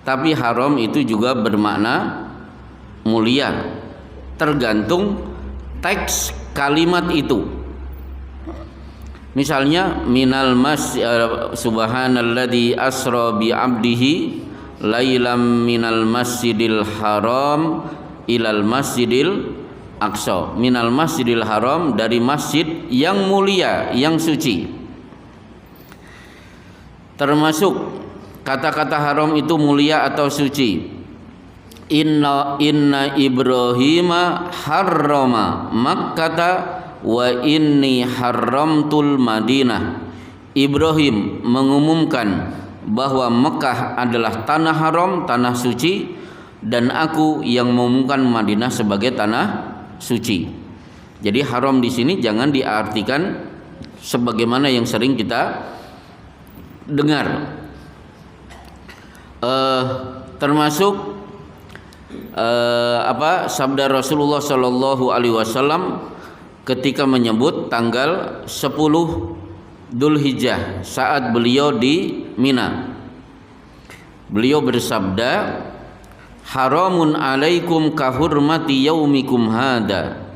[SPEAKER 1] tapi haram itu juga bermakna mulia, tergantung teks kalimat itu. Misalnya minal subhanalladzi asra bi 'abdihi lailam minal masjidil haram ilal masjidil aqsa. Minal masjidil haram, dari masjid yang mulia, yang suci. Termasuk kata-kata haram itu mulia atau suci. Inna Ibrahima harrama Makkata wa inni haramtul Madinah. Ibrahim mengumumkan bahwa Mekah adalah tanah haram, tanah suci, dan aku yang mengumumkan Madinah sebagai tanah suci. Jadi haram di sini jangan diartikan sebagaimana yang sering kita dengar. Termasuk sabda Rasulullah Shallallahu Alaihi Wasallam ketika menyebut tanggal 10 Dzulhijjah saat beliau di Mina. Beliau bersabda, haramun alaikum kahurmati yaumikum hada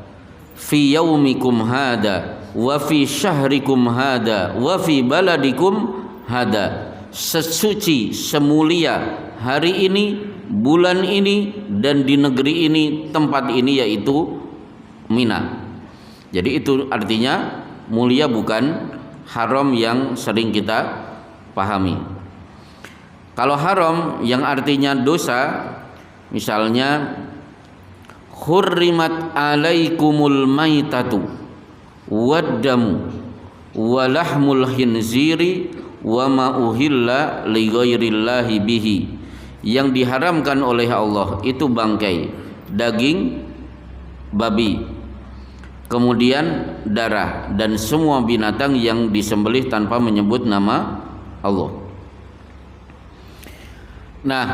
[SPEAKER 1] fi yaumikum hada wa fi syahrikum hada wa fi baladikum hada. Sesuci, semulia hari ini, bulan ini, dan di negeri ini, tempat ini, yaitu Mina. Jadi itu artinya mulia, bukan haram yang sering kita pahami. Kalau haram yang artinya dosa, misalnya hurrimat alaikumul maitatu waddamu walahmul khinziri wa ma uhilla li ghairillahi bihi. Yang diharamkan oleh Allah itu bangkai, daging babi, kemudian darah, dan semua binatang yang disembelih tanpa menyebut nama Allah. Nah,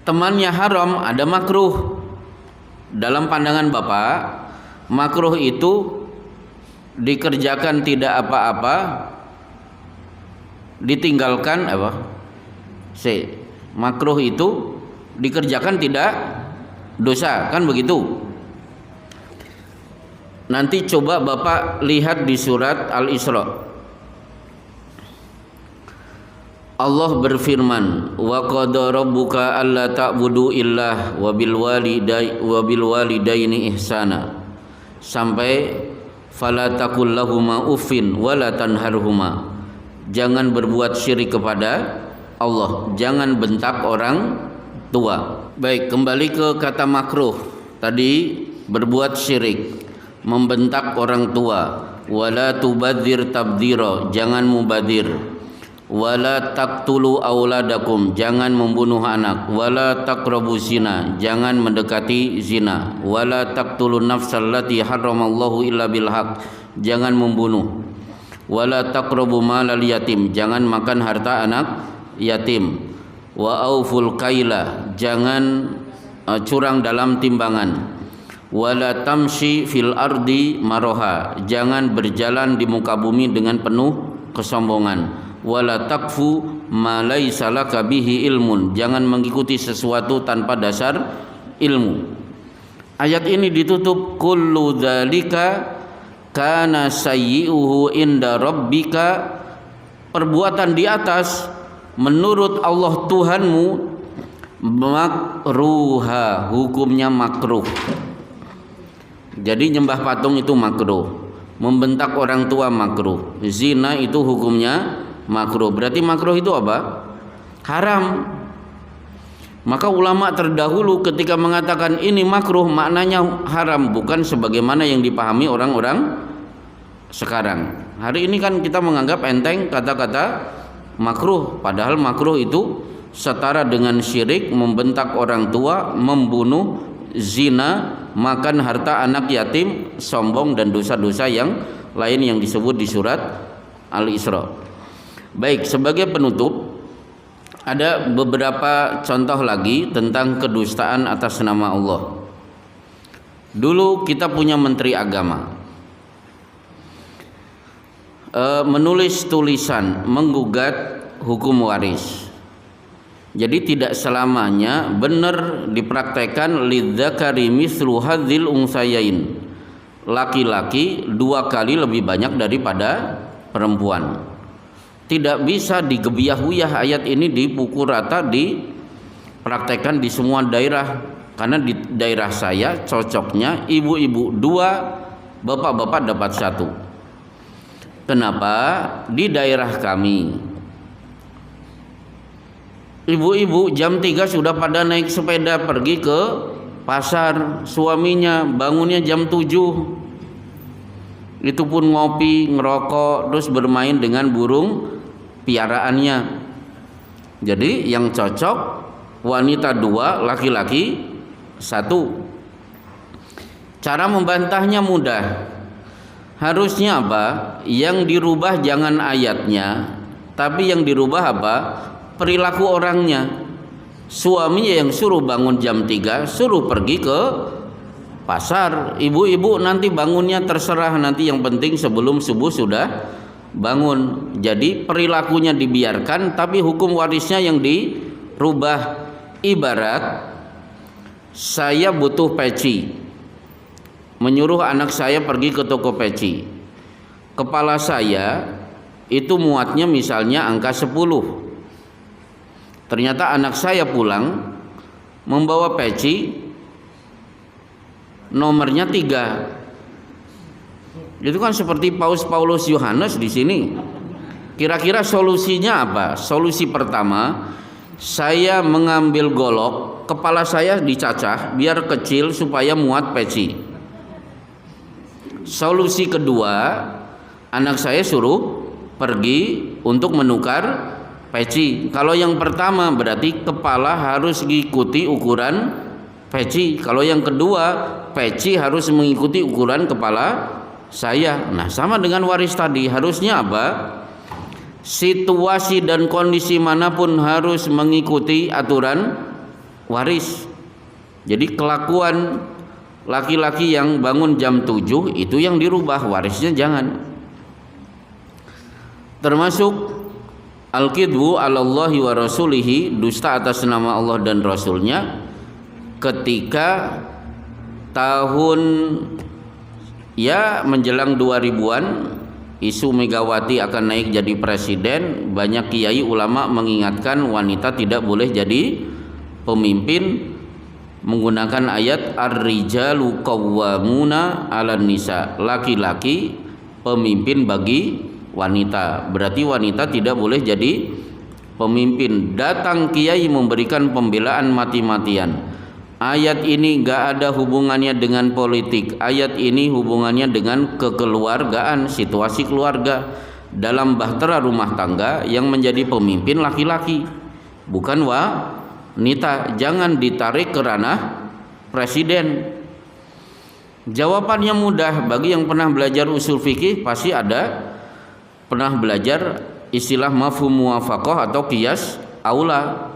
[SPEAKER 1] temannya haram ada makruh. Dalam pandangan Bapak, makruh itu dikerjakan tidak apa-apa, ditinggalkan apa? Makruh itu dikerjakan tidak dosa, kan begitu? Nanti coba Bapak lihat di surat Al-Isra. Allah berfirman, wa qada rabbuka alla ta'budu illah wa bil walidaini ihsana, sampai fala taqul lahuma uffin wa la tanharhuma. Jangan berbuat syirik kepada Allah, jangan bentak orang tua. Baik, kembali ke kata makruh. Tadi berbuat syirik, membentak orang tua. Wala tubadzir tabdzira, jangan mubadir. Wala taqtulu auladakum, jangan membunuh anak. Wala taqrabu zina, jangan mendekati zina. Wala taqtulun nafsal lati harramallahu illa bil haq, jangan membunuh. Wala taqrabu malal yatim, jangan makan harta anak yatim. Wa auful kaila, jangan curang dalam timbangan. Wala tamshi fil ardi maroha, jangan berjalan di muka bumi dengan penuh kesombongan. Wala takfu ma laisa laka bihi ilmun, jangan mengikuti sesuatu tanpa dasar ilmu. Ayat ini ditutup kullu dzalika kana sayyi'uhu inda rabbika. Perbuatan di atas menurut Allah Tuhanmu makruha, hukumnya makruh. Jadi nyembah patung itu makruh, membentak orang tua makruh, zina itu hukumnya makruh. Berarti makruh itu apa? Haram. Maka ulama terdahulu ketika mengatakan ini makruh maknanya haram, bukan sebagaimana yang dipahami orang-orang sekarang. Hari ini kan kita menganggap enteng kata-kata makruh, padahal makruh itu setara dengan syirik, membentak orang tua, membunuh, zina, makan harta anak yatim, sombong, dan dosa-dosa yang lain yang disebut di surat Al-Isra. Baik, sebagai penutup, ada beberapa contoh lagi tentang kedustaan atas nama Allah. Dulu kita punya menteri agama, menulis tulisan menggugat hukum waris. Jadi tidak selamanya benar dipraktekkan lidzakari mislu hadzil unsayain. Laki-laki 2 kali lebih banyak daripada perempuan. Tidak bisa digebiah-uyah ayat ini dipukul rata, dipraktekkan di semua daerah. Karena di daerah saya cocoknya ibu-ibu 2, bapak-bapak dapat 1. Kenapa? Di daerah kami ibu-ibu jam 3 sudah pada naik sepeda pergi ke pasar, suaminya bangunnya jam 7. Itu pun ngopi, ngerokok, terus bermain dengan burung piaraannya. Jadi yang cocok wanita 2, laki-laki 1. Cara membantahnya mudah. Harusnya apa? Yang dirubah jangan ayatnya, tapi yang dirubah apa? Perilaku orangnya. Suaminya yang suruh bangun jam 3, suruh pergi ke pasar. Ibu-ibu nanti bangunnya terserah, nanti yang penting sebelum subuh sudah bangun. Jadi perilakunya dibiarkan, tapi hukum warisnya yang dirubah. Ibarat saya butuh peci, menyuruh anak saya pergi ke toko peci. Kepala saya itu muatnya misalnya angka 10. Ternyata anak saya pulang membawa peci nomornya 3. Itu kan seperti Paus Yohanes di sini. Kira-kira solusinya apa? Solusi pertama, saya mengambil golok, kepala saya dicacah biar kecil supaya muat peci. Solusi kedua, anak saya suruh pergi untuk menukar peci. Kalau yang pertama berarti kepala harus mengikuti ukuran peci. Kalau yang kedua, peci harus mengikuti ukuran kepala saya. Nah, sama dengan waris tadi, harusnya apa? Situasi dan kondisi manapun harus mengikuti aturan waris. Jadi kelakuan laki-laki yang bangun jam 7 itu yang dirubah, warisnya jangan. Termasuk al-kidbu 'alallahi wa rasulihi, dusta atas nama Allah dan Rasulnya. Ketika tahun menjelang 2000-an, isu Megawati akan naik jadi presiden, banyak kiai ulama mengingatkan wanita tidak boleh jadi pemimpin menggunakan ayat ar-rijalu qawwamuna 'alan nisa, laki-laki pemimpin bagi wanita. Berarti wanita tidak boleh jadi pemimpin. Datang kiai memberikan pembelaan mati-matian. Ayat ini gak ada hubungannya dengan politik. Ayat ini hubungannya dengan kekeluargaan, situasi keluarga. Dalam bahtera rumah tangga yang menjadi pemimpin laki-laki, bukan wanita. Jangan ditarik ke ranah presiden. Jawabannya mudah. Bagi yang pernah belajar usul fikih pasti ada pernah belajar istilah mafhum muwafaqah atau qiyas aula.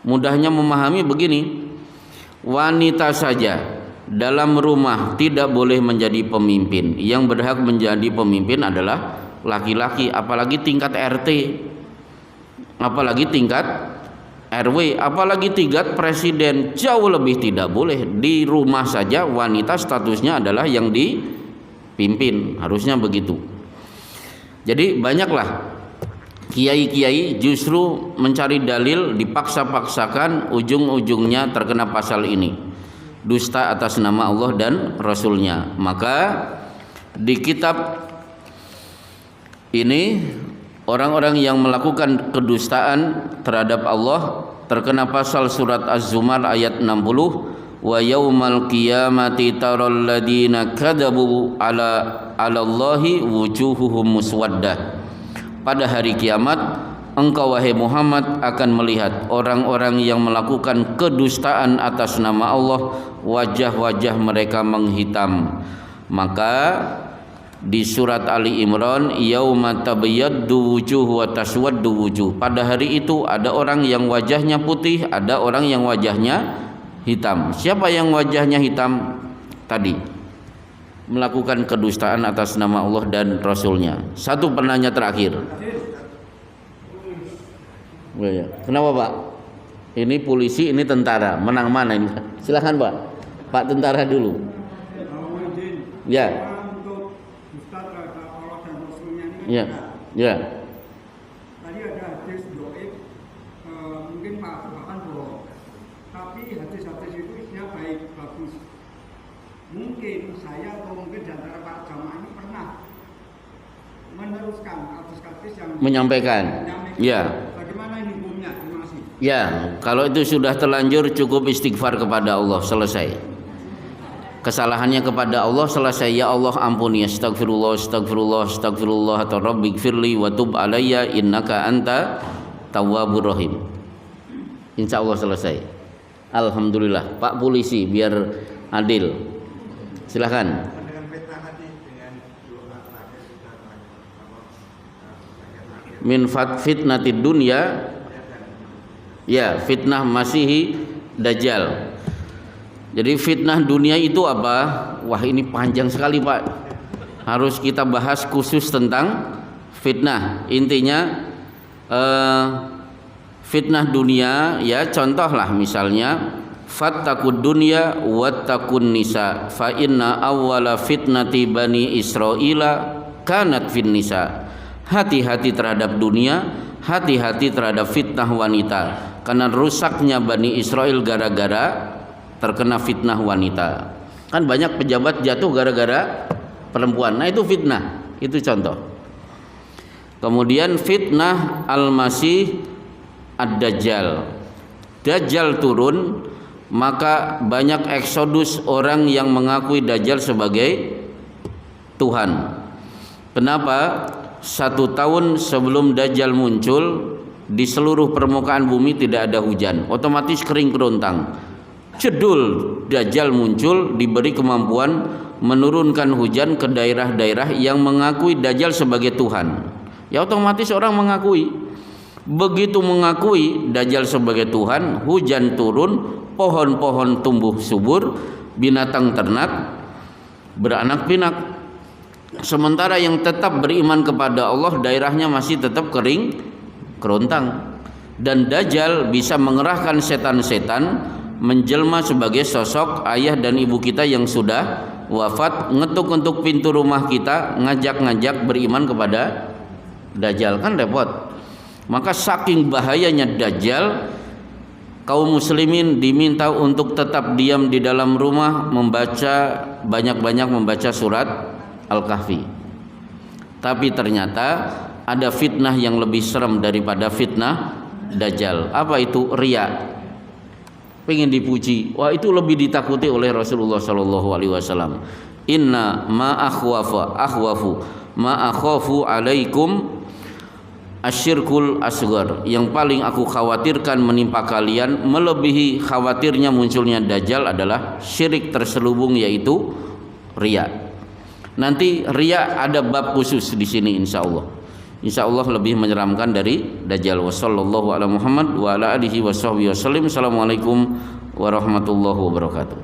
[SPEAKER 1] Mudahnya memahami begini. Wanita saja dalam rumah tidak boleh menjadi pemimpin. Yang berhak menjadi pemimpin adalah laki-laki, apalagi tingkat RT, apalagi tingkat RW, apalagi tingkat presiden. Jauh lebih tidak boleh. Di rumah saja wanita statusnya adalah yang dipimpin, harusnya begitu. Jadi banyaklah kiai-kiai justru mencari dalil, dipaksa-paksakan, ujung-ujungnya terkena pasal ini, dusta atas nama Allah dan Rasulnya. Maka di kitab ini orang-orang yang melakukan kedustaan terhadap Allah terkena pasal surat Az-Zumar ayat 60, wa yaumal qiyamati taral ladina kadzabu ala Allahi wujuhuhum muswaddah. Pada hari kiamat engkau wahai Muhammad akan melihat orang-orang yang melakukan kedustaan atas nama Allah, wajah-wajah mereka menghitam. Maka di surat Ali Imran, yauma tabyaddu wujuh wa taswaddu wujuh. Pada hari itu ada orang yang wajahnya putih, ada orang yang wajahnya hitam. Siapa yang wajahnya hitam? Tadi melakukan kedustaan atas nama Allah dan Rasulnya. Satu penanya terakhir. Kenapa Pak? Ini polisi, ini tentara. Menang mana ini? Silakan Pak. Pak tentara dulu. Ya. Ya. Ya.
[SPEAKER 2] Tadi ada hadis doib, mungkin Pak bahkan bohong. Tapi hadis-hadis itu isinya baik, bagus. Mungkin saya atau mungkin di antara para jamaah ini pernah meneruskan hadis-hadis yang
[SPEAKER 1] menyampaikan. Ya.
[SPEAKER 2] Bagaimana ini hukumnya? Terima kasih.
[SPEAKER 1] Ya, kalau itu sudah terlanjur cukup istighfar kepada Allah, selesai. Kesalahannya kepada Allah selesai. Ya Allah ampuni, astagfirullah, astagfirullah, astagfirullah, atau rabbighfirli wa tub alayya innaka anta tawwabur rahim. Insya Allah selesai. Alhamdulillah. Pak polisi biar adil. Silakan. Min fitnatid dunya, ya, fitnah masihi dajjal. Jadi fitnah dunia itu apa? Wah, ini panjang sekali Pak. Harus kita bahas khusus tentang fitnah. Intinya fitnah dunia, ya, contohlah misalnya fattaqud dunya wattaqun nisa fa inna awwala fitnati bani Israila kanat fin nisa. Hati-hati terhadap dunia, hati-hati terhadap fitnah wanita, karena rusaknya Bani Israel gara-gara terkena fitnah wanita. Kan banyak pejabat jatuh gara-gara perempuan. Nah itu fitnah, itu contoh. Kemudian fitnah al-masih ad-dajjal. Dajjal turun, maka banyak eksodus orang yang mengakui Dajjal sebagai Tuhan. Kenapa? 1 tahun sebelum Dajjal muncul, di seluruh permukaan bumi tidak ada hujan, otomatis kering kerontang. Jedul Dajjal muncul, diberi kemampuan menurunkan hujan ke daerah-daerah yang mengakui Dajjal sebagai Tuhan. Ya otomatis orang mengakui. Begitu mengakui Dajjal sebagai Tuhan, hujan turun, pohon-pohon tumbuh subur, binatang ternak beranak pinak. Sementara yang tetap beriman kepada Allah, daerahnya masih tetap kering kerontang. Dan Dajjal bisa mengerahkan setan-setan menjelma sebagai sosok ayah dan ibu kita yang sudah wafat, ngetuk-ngetuk pintu rumah kita, ngajak-ngajak beriman kepada Dajjal. Kan repot. Maka saking bahayanya Dajjal, kaum muslimin diminta untuk tetap diam di dalam rumah, membaca banyak-banyak membaca surat Al-Kahfi. Tapi ternyata ada fitnah yang lebih serem daripada fitnah Dajjal. Apa itu? Riya. Pengen dipuji. Wah, itu lebih ditakuti oleh Rasulullah sallallahu alaihi wasallam. Inna ma akhwafu ma akhafu alaikum asyirkul asghar. Yang paling aku khawatirkan menimpa kalian, melebihi khawatirnya munculnya Dajjal, adalah syirik terselubung, yaitu riya. Nanti riya ada bab khusus di sini insyaallah. Insyaallah lebih menyeramkan dari Dajjal. Wassallallahu ala Muhammad wa ala alihi washabbihi wasallam. Assalamualaikum warahmatullahi wabarakatuh.